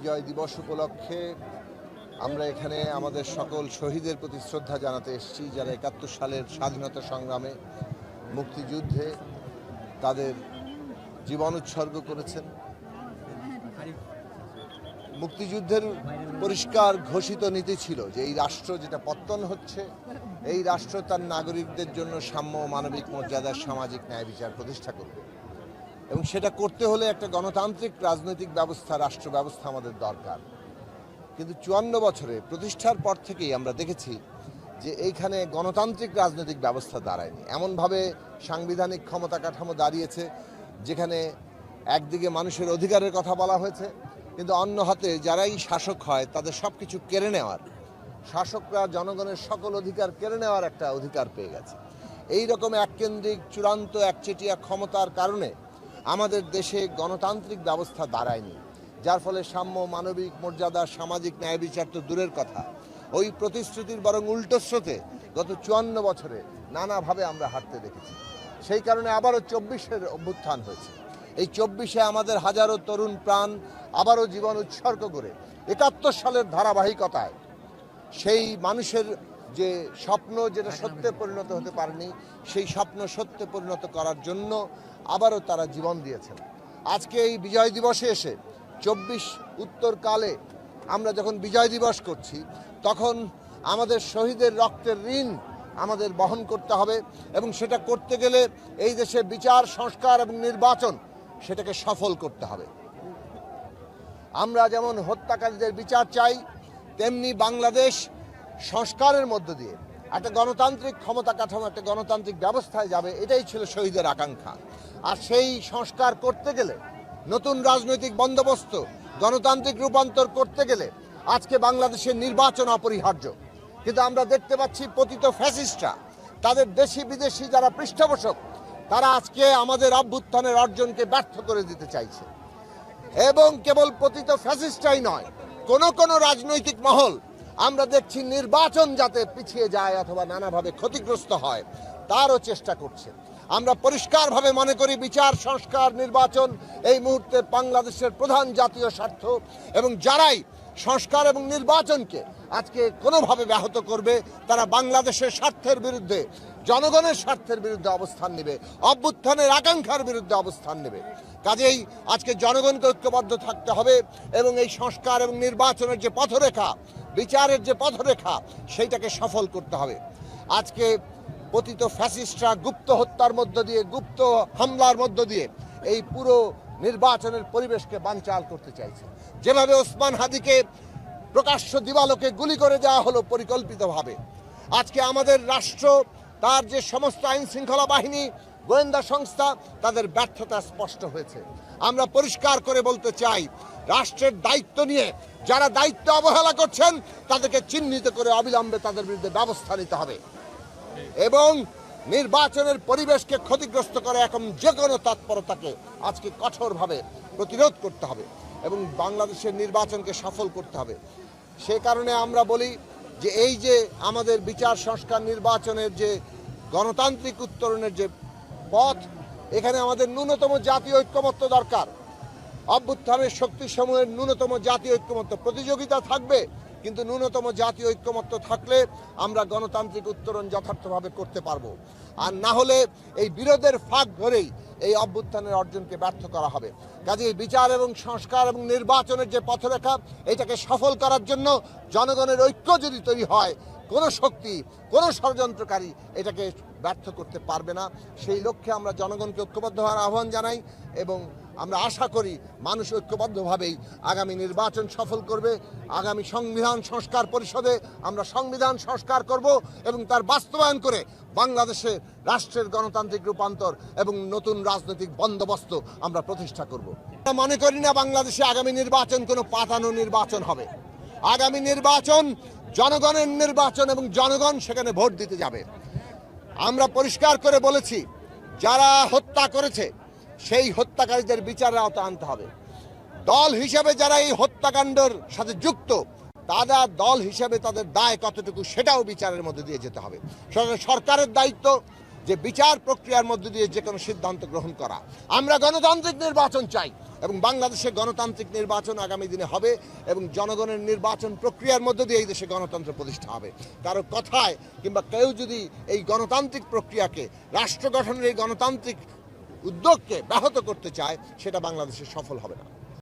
বিজয় দিবস উপলক্ষে আমরা এখানে আমাদের সকল শহীদের প্রতি শ্রদ্ধা জানাতে এসেছি, যারা ৭১ সালের স্বাধীনতা সংগ্রামে মুক্তিযুদ্ধে তাদের জীবন উৎসর্গ করেছেন। মুক্তিযুদ্ধের পরিষ্কার ঘোষিত নীতি ছিল যে এই রাষ্ট্র যেটা পত্তন হচ্ছে, এই রাষ্ট্র তার নাগরিকদের জন্য সাম্য, মানবিক মর্যাদার, সামাজিক ন্যায় বিচার প্রতিষ্ঠা করবে, এবং সেটা করতে হলে একটা গণতান্ত্রিক রাজনৈতিক ব্যবস্থা, রাষ্ট্র ব্যবস্থা আমাদের দরকার। কিন্তু ৫৪ বছরে প্রতিষ্ঠার পর থেকেই আমরা দেখেছি যে এইখানে গণতান্ত্রিক রাজনৈতিক ব্যবস্থা দাঁড়ায়নি। এমনভাবে সাংবিধানিক ক্ষমতা কাঠামো দাঁড়িয়েছে যেখানে একদিকে মানুষের অধিকারের কথা বলা হয়েছে, কিন্তু অন্য হাতে যারাই শাসক হয় তাদের সব কিছু কেড়ে নেওয়ার, শাসকরা জনগণের সকল অধিকার কেড়ে নেওয়ার একটা অধিকার পেয়ে গেছে। এই রকম এককেন্দ্রিক চূড়ান্ত একচেটিয়া ক্ষমতার কারণে আমাদের দেশে গণতান্ত্রিক ব্যবস্থা দাঁড়ায়নি, যার ফলে সাম্য, মানবিক মর্যাদা, সামাজিক ন্যায় বিচার তো দূরের কথা, ওই প্রতিশ্রুতির বরং উল্টো স্রোতে গত ৫৪ বছরে নানাভাবে আমরা হাঁটতে দেখেছি। সেই কারণে আবারও ২৪-এর অভ্যুত্থান হয়েছে। এই ২৪-এ আমাদের হাজারো তরুণ প্রাণ আবারও জীবন উৎসর্গ করে ৭১ সালের ধারাবাহিকতায় সেই মানুষের যে স্বপ্ন, যেটা সত্যে পরিণত হতে পারেনি, সেই স্বপ্ন সত্যে পরিণত করার জন্য আবারও তারা জীবন দিয়েছেন। আজকে এই বিজয় দিবসে এসে ২৪ উত্তরকালে আমরা যখন বিজয় দিবস করছি, তখন আমাদের শহীদের রক্তের ঋণ আমাদের বহন করতে হবে, এবং সেটা করতে গেলে এই দেশে বিচার, সংস্কার এবং নির্বাচন সেটাকে সফল করতে হবে। আমরা যেমন হত্যাকারীদের বিচার চাই, তেমনি বাংলাদেশ সংস্কারের মধ্য দিয়ে একটা গণতান্ত্রিক ক্ষমতা কাঠামো, একটা গণতান্ত্রিক ব্যবস্থায় যাবে, এটাই ছিল শহীদের আকাঙ্ক্ষা। আর সেই সংস্কার করতে গেলে, নতুন রাজনৈতিক বন্দোবস্ত, গণতান্ত্রিক রূপান্তর করতে গেলে আজকে বাংলাদেশের নির্বাচন অপরিহার্য। কিন্তু আমরা দেখতে পাচ্ছি পতিত ফ্যাসিস্টরা, তাদের দেশি বিদেশি যারা পৃষ্ঠপোষক, তারা আজকে আমাদের অভ্যুত্থানের অর্জনকে ব্যর্থ করে দিতে চাইছে। এবং কেবল পতিত ফ্যাসিস্টরাই নয়, কোন রাজনৈতিক মহল আমরা দেখছি নির্বাচন যাতে পিছিয়ে যায় অথবা নানাভাবে ক্ষতিগ্রস্ত হয় তারও চেষ্টা করছে। আমরা পরিষ্কারভাবে মনে করি বিচার, সংস্কার, নির্বাচন এই মুহূর্তে বাংলাদেশের প্রধান জাতীয় স্বার্থ, এবং যারাই সংস্কার এবং নির্বাচনকে আজকে কোনোভাবে ব্যাহত করবে তারা বাংলাদেশের স্বার্থের বিরুদ্ধে, জনগণের স্বার্থের বিরুদ্ধে অবস্থান নেবে, অভ্যুত্থানের আকাঙ্ক্ষার বিরুদ্ধে অবস্থান নেবে। কাজেই আজকে জনগণকে ঐক্যবদ্ধ থাকতে হবে, এবং এই সংস্কার এবং নির্বাচনের যে পথরেখা, বিচারের যে পথরেখা, সেইটাকে সফল করতে হবে। আজকে পতিত ফ্যাসিস্টরা গুপ্ত হত্যার মধ্য দিয়ে, গুপ্ত হামলার মধ্য দিয়ে এই পুরো নির্বাচনের পরিবেশকে বানচাল করতে চাইছে। যেভাবে ওসমান হাদিকে প্রকাশ্য দিবালোকে গুলি করে দেওয়া হলো পরিকল্পিতভাবে, আজকে আমাদের রাষ্ট্র, তার যে সমস্ত আইন শৃঙ্খলা বাহিনী, গোয়েন্দা সংস্থা, তাদের ব্যর্থতা স্পষ্ট হয়েছে। আমরা পরিষ্কার করে বলতে চাই, রাষ্ট্রের দায়িত্ব নিয়ে যারা দায়িত্ব অবহেলা করছেন তাদেরকে চিহ্নিত করে অবিলম্বে তাদের বিরুদ্ধে ব্যবস্থা নিতে হবে, এবং নির্বাচনের পরিবেশকে ক্ষতিগ্রস্ত করে এখন যে কোনো তৎপরতাকে আজকে কঠোরভাবে প্রতিরোধ করতে হবে, এবং বাংলাদেশের নির্বাচনকে সফল করতে হবে। সে কারণে আমরা বলি যে এই যে আমাদের বিচার, সংস্কার, নির্বাচনের যে গণতান্ত্রিক উত্তরণের যে পথ, এখানে আমাদের ন্যূনতম জাতীয় ঐক্যমত্য দরকার। অভ্যুত্থানের শক্তিসমূহের ন্যূনতম জাতীয় ঐক্যমত্য, প্রতিযোগিতা থাকবে, কিন্তু ন্যূনতম জাতীয় ঐক্যমত্য থাকলে আমরা গণতান্ত্রিক উত্তরণ যথার্থভাবে করতে পারবো। আর না হলে এই বিরোধের ফাঁক ধরেই এই অভ্যুত্থানের অর্জনকে ব্যর্থ করা হবে। কাজেই বিচার এবং সংস্কার এবং নির্বাচনের যে পথরেখা, এটাকে সফল করার জন্য জনগণের ঐক্য যদি তৈরি হয়, কোনো শক্তি, কোনো ষড়যন্ত্রকারী এটাকে ব্যর্থ করতে পারবে না। সেই লক্ষ্যে আমরা জনগণকে ঐক্যবদ্ধ হওয়ার আহ্বান জানাই, এবং আমরা আশা করি মানুষ ঐক্যবদ্ধভাবেই আগামী নির্বাচন সফল করবে। আগামী সংবিধান সংস্কার পরিষদে আমরা সংবিধান সংস্কার করব, এবং তার বাস্তবায়ন করে বাংলাদেশে রাষ্ট্রের গণতান্ত্রিক রূপান্তর এবং নতুন রাজনৈতিক বন্দোবস্ত আমরা প্রতিষ্ঠা করব। আমরা মনে করি না বাংলাদেশে আগামী নির্বাচন কোনো পাতানো নির্বাচন হবে। আগামী নির্বাচন জনগণের নির্বাচন, এবং জনগণ সেখানে ভোট দিতে যাবে। আমরা পরিষ্কার করে বলেছি, যারা হত্যা করেছে সেই হত্যাকারীদের বিচারের আওতায় আনতে হবে। দল হিসেবে যারা এই হত্যাকাণ্ডের সাথে যুক্ত, তারা দল হিসেবে তাদের দায় কতটুকু সেটাও বিচারের মধ্যে দিয়ে যেতে হবে। সরকারের দায়িত্ব যে বিচার প্রক্রিয়ার মধ্যে দিয়ে যে কোনো সিদ্ধান্ত গ্রহণ করা। আমরা গণতান্ত্রিক নির্বাচন চাই, এবং বাংলাদেশে গণতান্ত্রিক নির্বাচন আগামী দিনে হবে এবং জনগণের নির্বাচন প্রক্রিয়ার মধ্য দিয়ে এই দেশে গণতন্ত্র প্রতিষ্ঠা হবে। কারো কথায় কিংবা কেউ যদি এই গণতান্ত্রিক প্রক্রিয়াকে, রাষ্ট্র গঠনের এই গণতান্ত্রিক উদ্যোগকে ব্যাহত করতে চায়, সেটা বাংলাদেশে সফল হবে না।